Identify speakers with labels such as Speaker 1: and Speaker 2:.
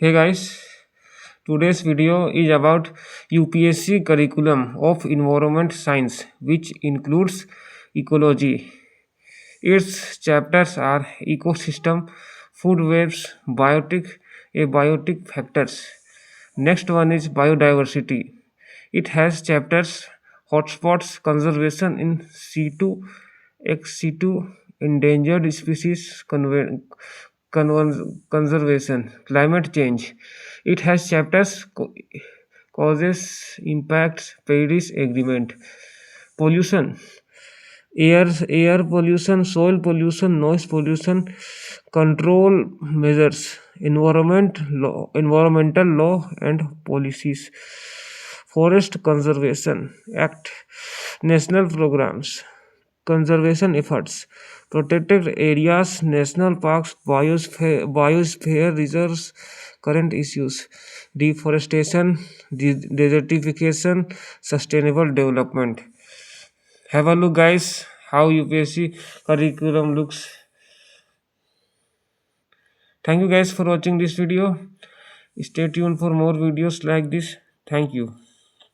Speaker 1: Hey guys, today's video is about UPSC curriculum of environment science, which includes ecology. Its chapters are ecosystem, food webs, abiotic factors. Next one is biodiversity. It has chapters hotspots, conservation in situ, ex situ, endangered species conservation, climate change. It has chapters causes, impacts, Paris Agreement, pollution, air pollution, soil pollution, noise pollution, control measures, environmental law and policies, forest conservation act, national programs, conservation efforts, protected areas, national parks, biosphere reserves, current issues, deforestation, desertification, sustainable development. Have a look, guys, how UPSC curriculum looks. Thank you, guys, for watching this video. Stay tuned for more videos like this. Thank you.